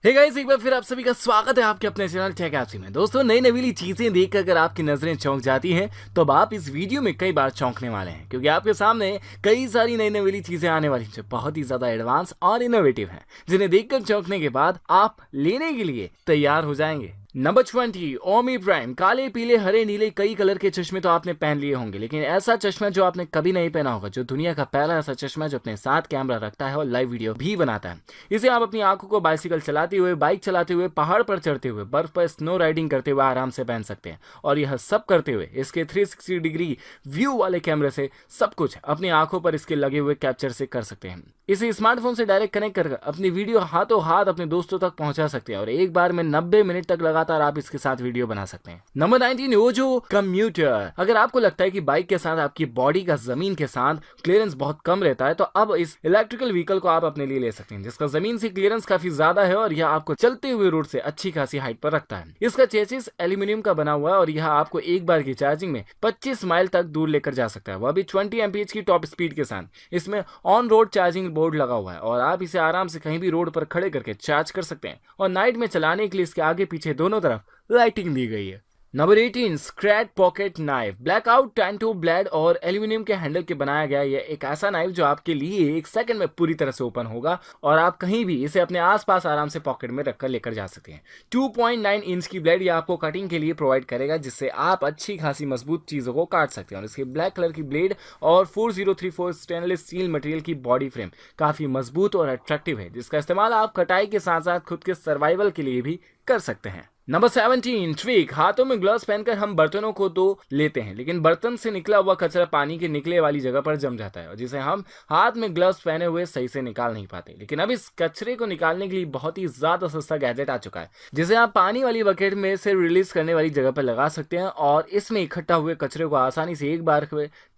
Hey guys, एक बार फिर आप सभी का स्वागत है आपके अपने चैनल टेक एप्सी में। दोस्तों, नई नवीली चीजें देखकर अगर आपकी नजरें चौंक जाती हैं तो अब आप इस वीडियो में कई बार चौंकने वाले हैं, क्योंकि आपके सामने कई सारी नई नवीली चीजें आने वाली जो बहुत ही ज्यादा एडवांस और इनोवेटिव हैं, जिन्हें देखकर चौंकने के बाद आप लेने के लिए तैयार हो जाएंगे। नंबर 20, ओमी प्राइम। काले, पीले, हरे, नीले कई कलर के चश्मे तो आपने पहन लिए होंगे, लेकिन ऐसा चश्मा जो आपने कभी नहीं पहना होगा, जो दुनिया का पहला ऐसा चश्मा जो अपने साथ कैमरा रखता है और लाइव वीडियो भी बनाता है। इसे आप अपनी आंखों को बाइसिकल चलाते हुए, बाइक चलाते हुए, पहाड़ पर चढ़ते हुए, बर्फ पर स्नो राइडिंग करते हुए आराम से पहन सकते हैं। और यह सब करते हुए इसके 360 डिग्री व्यू वाले कैमरे से सब कुछ अपनी आंखों पर इसके लगे हुए कैप्चर से कर सकते हैं। इसे स्मार्टफोन से डायरेक्ट कनेक्ट कर अपनी वीडियो हाथों हाथ अपने दोस्तों तक पहुंचा सकते हैं और एक बार में 90 मिनट तक लगातार आप इसके साथ वीडियो बना सकते हैं। Number 19, Ojo commuter. अगर आपको लगता है कि बाइक के साथ आपकी बॉडी का जमीन के साथ क्लियरेंस बहुत कम रहता है, तो अब इस इलेक्ट्रिकल व्हीकल को आप अपने लिए ले सकते हैं, जिसका जमीन से क्लियरेंस काफी ज्यादा है और यह आपको चलते हुए रोड से अच्छी खासी हाइट पर रखता है। इसका चेसिस एल्यूमिनियम का बना हुआ है और यह आपको एक बार की चार्जिंग में 25 माइल तक दूर लेकर जा सकता है, वह भी 20 एमपीएच की टॉप स्पीड के साथ। इसमें ऑन रोड चार्जिंग बोर्ड लगा हुआ है और आप इसे आराम से कहीं भी रोड पर खड़े करके चार्ज कर सकते हैं। और नाइट में चलाने के लिए इसके आगे पीछे दोनों तरफ लाइटिंग दी गई है। Number 18, scratch pocket knife. Blackout tanto blade और एल्यूमिनियम के हैंडल के बनाया गया यह एक ऐसा नाइफ जो आपके लिए एक सेकंड में पूरी तरह से ओपन होगा और आप कहीं भी इसे अपने आसपास आराम से पॉकेट में रखकर लेकर जा सकते हैं। 2.9 इंच की ब्लेड यह आपको कटिंग के लिए प्रोवाइड करेगा, जिससे आप अच्छी खासी मजबूत चीजों को काट सकते हैं। और इसके ब्लैक कलर की ब्लेड और 4034 स्टेनलेस स्टील मटेरियल की बॉडी फ्रेम काफी मजबूत और अट्रैक्टिव है, जिसका इस्तेमाल आप कटाई के साथ साथ खुद के सर्वाइवल के लिए भी कर सकते हैं। Number 17, tweak. हाथों में ग्लव्स पहनकर हम बर्तनों को तो लेते हैं, लेकिन बर्तन से निकला हुआ कचरा पानी के निकले वाली जगह पर जम जाता है और जिसे हम हाथ में ग्लव्स पहने हुए सही से निकाल नहीं पाते। लेकिन अब इस कचरे को निकालने के लिए बहुत ही ज्यादा सस्ता गैजेट आ चुका है, जिसे आप पानी वाली बकेट में से रिलीज करने वाली जगह पर लगा सकते हैं और इसमें इकट्ठा हुए कचरे को आसानी से एक बार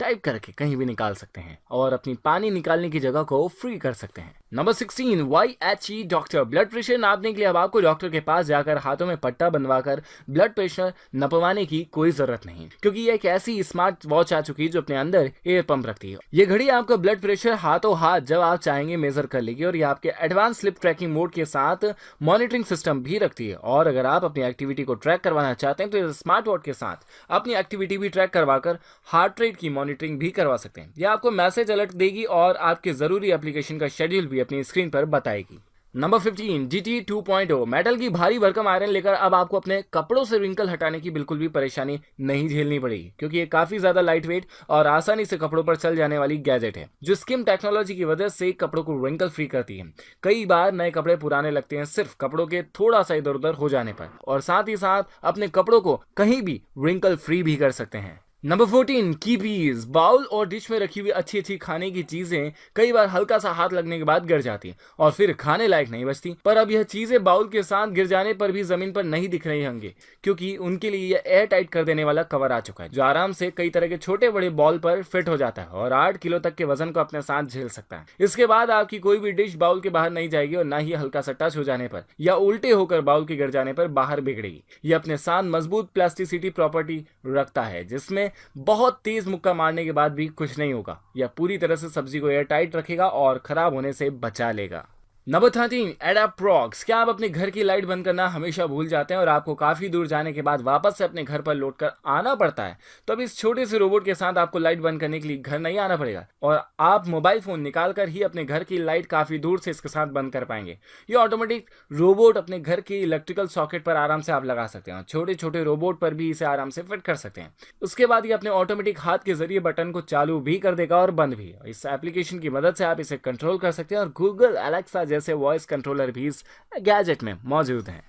टाइप करके कहीं भी निकाल सकते हैं और अपनी पानी निकालने की जगह को फ्री कर सकते हैं। Number 16, YHE doctor. Blood pressure नापने के लिए अब आपको डॉक्टर के पास जाकर हाथों में पट्टा बनवाकर ब्लड प्रेशर नपवाने की कोई जरूरत नहीं, क्योंकि यह एक ऐसी स्मार्ट वॉच आ चुकी है जो अपने अंदर एयर पंप रखती है। यह घड़ी आपका ब्लड प्रेशर हाथों हाथ जब आप चाहेंगे मेजर कर लेगी और यह आपके एडवांस स्लिप ट्रैकिंग मोड के साथ मॉनिटरिंग सिस्टम भी रखती है। और अगर आप अपनी एक्टिविटी को ट्रैक करवाना चाहते हैं तो इस स्मार्ट वॉच के साथ अपनी एक्टिविटी भी ट्रैक करवाकर हार्ट रेट की मॉनिटरिंग भी करवा सकते हैं। यह आपको मैसेज अलर्ट देगी और आपके जरूरी एप्लीकेशन का शेड्यूल भी अपनी स्क्रीन पर बताएगी। Number 15, GT 2.0। मेटल की भारी भरकम आयरन लेकर अब आपको अपने कपड़ों से रिंकल हटाने की बिल्कुल भी परेशानी नहीं झेलनी पड़ेगी, क्योंकि ये काफी ज्यादा लाइट वेट और आसानी से कपड़ों पर चल जाने वाली गैजेट है, जो स्किम टेक्नोलॉजी की वजह से कपड़ों को रिंकल फ्री करती है। कई बार नए कपड़े पुराने लगते हैं सिर्फ कपड़ों के थोड़ा सा इधर उधर हो जाने पर, और साथ ही साथ अपने कपड़ों को कहीं भी रिंकल फ्री भी कर सकते हैं। नंबर 14, कीपीज। बाउल और डिश में रखी हुई अच्छी अच्छी खाने की चीजें कई बार हल्का सा हाथ लगने के बाद गिर जाती हैं और फिर खाने लायक नहीं बचती, पर अब यह चीजें बाउल के साथ गिर जाने पर भी जमीन पर नहीं दिख रही होंगी, क्योंकि उनके लिए यह एयर टाइट कर देने वाला कवर आ चुका है, जो आराम से कई तरह के छोटे बड़े बॉल पर फिट हो जाता है और 8 किलो तक के वजन को अपने साथ झेल सकता है। इसके बाद आपकी कोई भी डिश बाउल के बाहर नहीं जाएगी और ना ही हल्का सा टच हो जाने पर या उल्टे होकर बाउल के गिर जाने पर बाहर बिगड़ेगी। यह अपने साथ मजबूत प्लास्टिसिटी प्रॉपर्टी रखता है, जिसमें बहुत तेज मुक्का मारने के बाद भी कुछ नहीं होगा। यह पूरी तरह से सब्जी को एयर टाइट रखेगा और खराब होने से बचा लेगा। नंबर 13, एडाप्टरॉक्स। क्या आप अपने घर की लाइट बंद करना हमेशा भूल जाते हैं और आपको काफी दूर जाने के बाद वापस से अपने घर पर लौटकर आना पड़ता है? तो अब इस छोटे से रोबोट के साथ आपको लाइट बंद करने के लिए घर नहीं आना पड़ेगा और आप मोबाइल फोन निकालकर ही अपने घर की लाइट काफी दूर से इसके साथ बंद कर पाएंगे। ये ऑटोमेटिक रोबोट अपने घर के इलेक्ट्रिकल सॉकेट पर आराम से आप लगा सकते हैं, छोटे छोटे रोबोट पर भी इसे आराम से फिट कर सकते हैं। उसके बाद ये अपने ऑटोमेटिक हाथ के जरिए बटन को चालू भी कर देगा और बंद भी। इस एप्लीकेशन की मदद से आप इसे कंट्रोल कर सकते हैं और गूगल एलेक्सा जैसे वॉइस कंट्रोलर भी इस गैजेट में मौजूद हैं।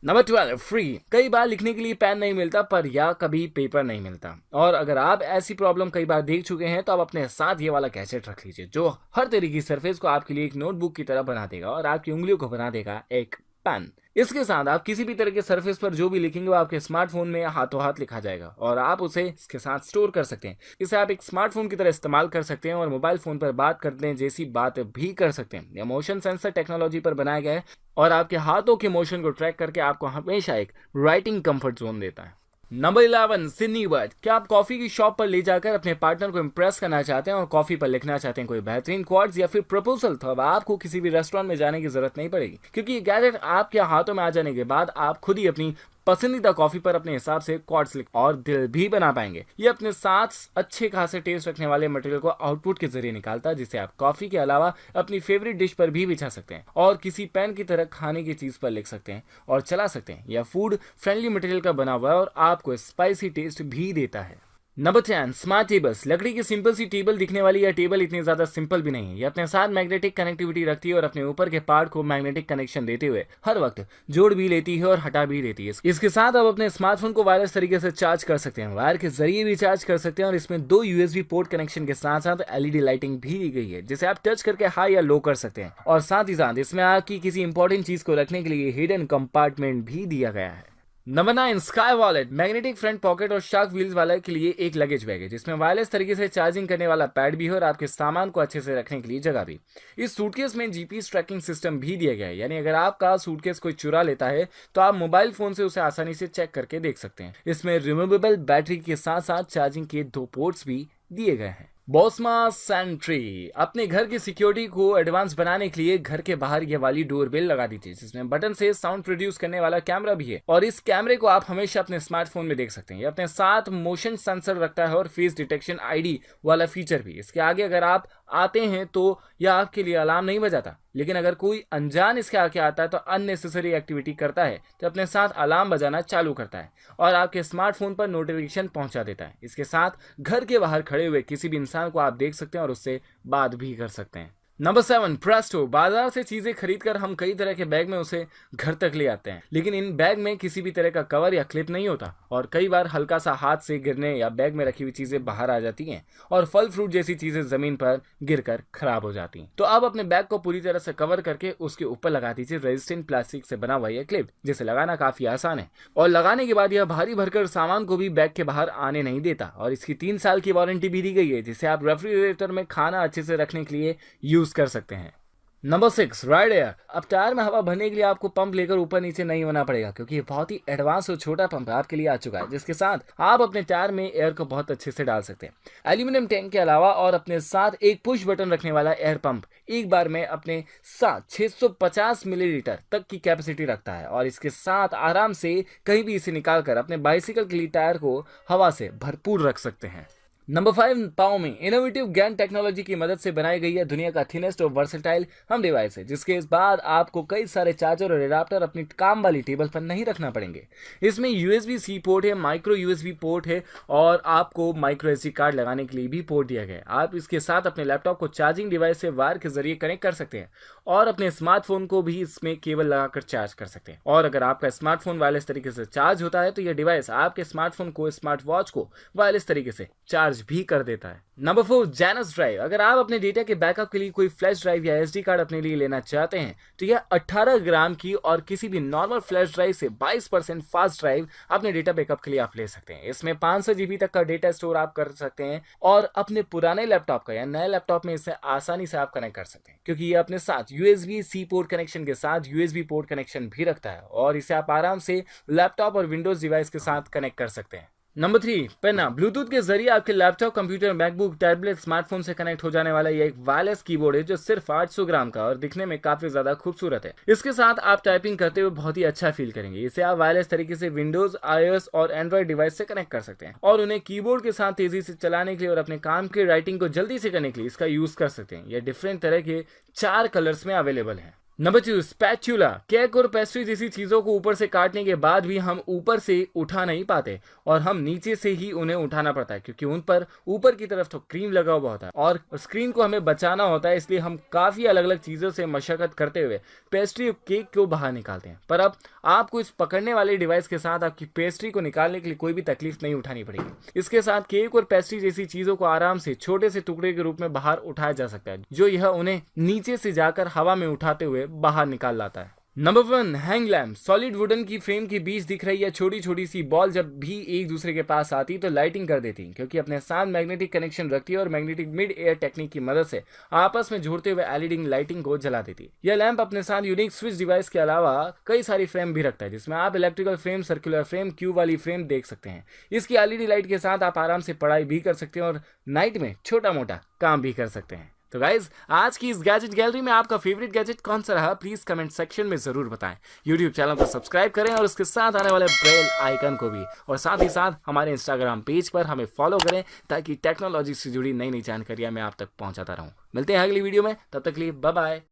Number 12, free. कई बार लिखने के लिए पेन नहीं मिलता पर या कभी पेपर नहीं मिलता, और अगर आप ऐसी प्रॉब्लम कई बार देख चुके हैं तो आप अपने साथ ये वाला गैजेट रख लीजिए, जो हर तरीके की सरफेस को आपके लिए एक नोटबुक की तरह बना देगा और आपकी उंगलियों को बना देगा एक पेन। इसके साथ आप किसी भी तरह के सरफेस पर जो भी लिखेंगे वो आपके स्मार्टफोन में हाथों हाथ लिखा जाएगा और आप उसे इसके साथ स्टोर कर सकते हैं। इसे आप एक स्मार्टफोन की तरह इस्तेमाल कर सकते हैं और मोबाइल फोन पर बात करने जैसी बात भी कर सकते हैं। यह मोशन सेंसर टेक्नोलॉजी पर बनाया गया है और आपके हाथों के मोशन को ट्रैक करके आपको हमेशा एक राइटिंग कंफर्ट जोन देता है। Number 11 Sydney word. क्या आप कॉफी की शॉप पर ले जाकर अपने पार्टनर को इम्प्रेस करना चाहते हैं और कॉफी पर लिखना चाहते हैं कोई बेहतरीन क्वार्ट्स या फिर प्रपोजल, तो अब आपको किसी भी रेस्टोरेंट में जाने की जरूरत नहीं पड़ेगी, क्योंकि ये गैजेट आपके हाथों में आ जाने के बाद आप खुद ही अपनी पसंदीदा कॉफी पर अपने हिसाब से क्वार्ट्स लिख और दिल भी बना पाएंगे। ये अपने साथ अच्छे खासे टेस्ट रखने वाले मटेरियल को आउटपुट के जरिए निकालता है, जिसे आप कॉफी के अलावा अपनी फेवरेट डिश पर भी बिछा सकते हैं और किसी पेन की तरह खाने की चीज पर लिख सकते हैं और चला सकते हैं। यह फूड फ्रेंडली मटेरियल का बना हुआ है और आपको स्पाइसी टेस्ट भी देता है। Number 10 smart tables. लकड़ी की सिंपल सी टेबल दिखने वाली यह टेबल इतनी ज्यादा सिंपल भी नहीं है। ये अपने साथ मैग्नेटिक कनेक्टिविटी रखती है और अपने ऊपर के पार्ट को मैग्नेटिक कनेक्शन देते हुए हर वक्त जोड़ भी लेती है और हटा भी देती है। इसके साथ आप अपने स्मार्टफोन को वायरलेस तरीके से चार्ज कर सकते हैं, वायर के जरिए भी चार्ज कर सकते हैं और इसमें 2 यूएसबी पोर्ट कनेक्शन के साथ साथ एलईडी लाइटिंग भी दी गई है, जिसे आप टच करके हाई या लो कर सकते हैं। और साथ ही साथ इसमें आपकी किसी इंपॉर्टेंट चीज को रखने के लिए हिडन कंपार्टमेंट भी दिया गया है। Number 9 sky wallet. Magnetic front pocket और शार्क व्हील्स वाला के लिए एक लगेज बैग है, जिसमें वायरलेस तरीके से चार्जिंग करने वाला पैड भी है और आपके सामान को अच्छे से रखने के लिए जगह भी। इस सूटकेस में जीपीएस ट्रैकिंग सिस्टम भी दिया गया है, यानी अगर आपका सूटकेस कोई चुरा लेता है तो आप मोबाइल फोन से उसे आसानी से चेक करके देख सकते हैं। इसमें रिमूवेबल बैटरी के साथ साथ चार्जिंग के 2 पोर्ट्स भी दिए गए हैं। बॉस्मा सेंट्री। अपने घर की सिक्योरिटी को एडवांस बनाने के लिए घर के बाहर ये वाली डोरबेल लगा दी थी, जिसमें बटन से साउंड प्रोड्यूस करने वाला कैमरा भी है और इस कैमरे को आप हमेशा अपने स्मार्टफोन में देख सकते हैं। ये अपने साथ मोशन सेंसर रखता है और फेस डिटेक्शन आईडी वाला फीचर भी। इसके आगे अगर आप आते हैं तो यह आपके लिए अलार्म नहीं बजाता, लेकिन अगर कोई अनजान इसके आगे आता है तो अननेसेसरी एक्टिविटी करता है तो अपने साथ अलार्म बजाना चालू करता है और आपके स्मार्टफोन पर नोटिफिकेशन पहुंचा देता है। इसके साथ घर के बाहर खड़े हुए किसी भी इंसान को आप देख सकते हैं और उससे बात भी कर सकते हैं। Number 7 Presto. बाजार से चीजें खरीदकर हम कई तरह के बैग में उसे घर तक ले आते हैं, लेकिन इन बैग में किसी भी तरह का कवर या क्लिप नहीं होता और कई बार हल्का सा हाथ से गिरने या बैग में रखी हुई चीजें बाहर आ जाती हैं और फल फ्रूट जैसी चीजें जमीन पर गिरकर खराब हो जाती हैं। तो आप अपने बैग को पूरी तरह से कवर करके उसके ऊपर लगा दीजिए रेजिस्टेंट प्लास्टिक से बना हुआ यह क्लिप, जिसे लगाना काफी आसान है और लगाने के बाद यह भारी भरकर सामान को भी बैग के बाहर आने नहीं देता और इसकी 3 साल की वारंटी भी दी गई है, जिसे आप रेफ्रिजरेटर में खाना अच्छे से रखने के लिए यूज कर सकते हैं। Number 6 ride air. अब टायर में हवा भरने के लिए आपको पंप लेकर ऊपर नीचे नहीं होना पड़ेगा, क्योंकि ये बहुत ही एडवांस और छोटा पंप आपके लिए आ चुका है, जिसके साथ आप अपने टायर में एयर को बहुत अच्छे से डाल सकते हैं। एल्यूमिनियम टैंक के अलावा और अपने साथ एक पुश बटन रखने वाला एयर पंप एक बार में अपने साथ 650 मिलीलीटर तक की कैपेसिटी रखता है और इसके साथ आराम से कहीं भी इसे निकालकर अपने बाइसिकल के लिए टायर को हवा से भरपूर रख सकते हैं। Number 5 Xiaomi। Innovative GaN technology की मदद से बनाई गई है दुनिया का थिनेस्ट और वर्सेटाइल हम डिवाइस है, जिसके इस बाद आपको कई सारे चार्जर और एडाप्टर अपनी काम वाली टेबल पर नहीं रखना पड़ेंगे। इसमें USB-C पोर्ट है, माइक्रो USB पोर्ट है और आपको माइक्रो SD कार्ड लगाने के लिए भी पोर्ट दिया गया है। आप इसके साथ अपने लैपटॉप को चार्जिंग डिवाइस से वायर के जरिए कनेक्ट कर सकते हैं और अपने स्मार्टफोन को भी इसमें केबल लगाकर चार्ज कर सकते हैं। और अगर आपका स्मार्टफोन वायरलेस तरीके से चार्ज होता है तो यह डिवाइस आपके स्मार्टफोन को, स्मार्ट वॉच को वायरलेस तरीके से चार्ज भी कर देता है। नंबर 4 जेनस ड्राइव। अगर आप अपने डेटा के बैकअप के लिए कोई फ्लैश ड्राइव या SD कार्ड अपने लिए लेना चाहते हैं तो यह 18 ग्राम की और किसी भी नॉर्मल फ्लैश ड्राइव से 22% फास्ट ड्राइव अपने डेटा बैकअप के लिए आप ले सकते हैं। इसमें 500 GB तक का डेटा स्टोर आप कर सकते हैं और अपने पुराने लैपटॉप का या नए लैपटॉप में इसे आसानी से आप कनेक्ट कर सकते हैं, क्योंकि ये अपने साथ USB-C पोर्ट कनेक्शन के साथ USB पोर्ट कनेक्शन भी रखता है और इसे आप आराम से लैपटॉप और विंडोज डिवाइस के साथ कनेक्ट कर सकते हैं। नंबर 3 पेना। ब्लूटूथ के जरिए आपके laptop, computer, MacBook, tablet, smartphone से कनेक्ट हो जाने वाला यह एक वायरलेस कीबोर्ड है जो सिर्फ 800 ग्राम का और दिखने में काफी ज्यादा खूबसूरत है। इसके साथ आप टाइपिंग करते हुए बहुत ही अच्छा फील करेंगे। इसे आप वायरलेस तरीके से विंडोज, iOS और एंड्रॉइड डिवाइस से कनेक्ट कर सकते हैं और उन्हें कीबोर्ड के साथ तेजी से चलाने के लिए और अपने काम की राइटिंग को जल्दी से करने के लिए इसका यूज कर सकते हैं। यह डिफरेंट तरह के 4 कलर्स में अवेलेबल है। Number 2 spatula. केक और पेस्ट्री जैसी चीजों को ऊपर से काटने के बाद भी हम ऊपर से उठा नहीं पाते और हम नीचे से ही उन्हें उठाना पड़ता है, क्योंकि उन पर ऊपर की तरफ तो क्रीम लगा हुआ होता है और स्क्रीन को हमें बचाना होता है। इसलिए हम काफी अलग अलग चीजों से मशक्कत करते हुए पेस्ट्री और केक को बाहर निकालते हैं, पर अब आपको इस पकड़ने वाले डिवाइस के साथ आपकी पेस्ट्री को निकालने के लिए कोई भी तकलीफ नहीं उठानी पड़ेगी। इसके साथ केक और पेस्ट्री जैसी चीजों को आराम से छोटे से टुकड़े के रूप में बाहर उठाया जा सकता है, जो यह उन्हें नीचे से जाकर हवा में उठाते हुए बाहर निकाल लाता है। Number 1, hang lamp. Solid wooden की फ्रेम के बीच दिख रही है छोटी छोटी सी बॉल जब भी एक दूसरे के पास आती तो लाइटिंग कर देती, क्योंकि अपने साथ मैग्नेटिक कनेक्शन रखती है और मैग्नेटिक मिड एयर टेक्निक की मदद से आपस में जुड़ते हुए एलईडी लाइटिंग को जला देती। यह लैंप अपने साथ यूनिक स्विच डिवाइस के अलावा कई सारी फ्रेम भी रखता है, जिसमें आप electrical frame, circular frame, cube वाली फ्रेम देख सकते हैं। इसकी एलईडी लाइट के साथ आप आराम से पढ़ाई भी कर सकते हैं और नाइट में छोटा मोटा काम भी कर सकते हैं। तो गाइज, आज की इस गैजेट गैलरी में आपका फेवरेट गैजेट कौन सा रहा, प्लीज कमेंट सेक्शन में जरूर बताएं। यूट्यूब चैनल को सब्सक्राइब करें और उसके साथ आने वाले बेल आइकन को भी, और साथ ही साथ हमारे इंस्टाग्राम पेज पर हमें फॉलो करें ताकि टेक्नोलॉजी से जुड़ी नई नई जानकारियां मैं आप तक पहुंचाता रहूं। मिलते हैं अगली वीडियो में, तब तक के लिए बाय बाय।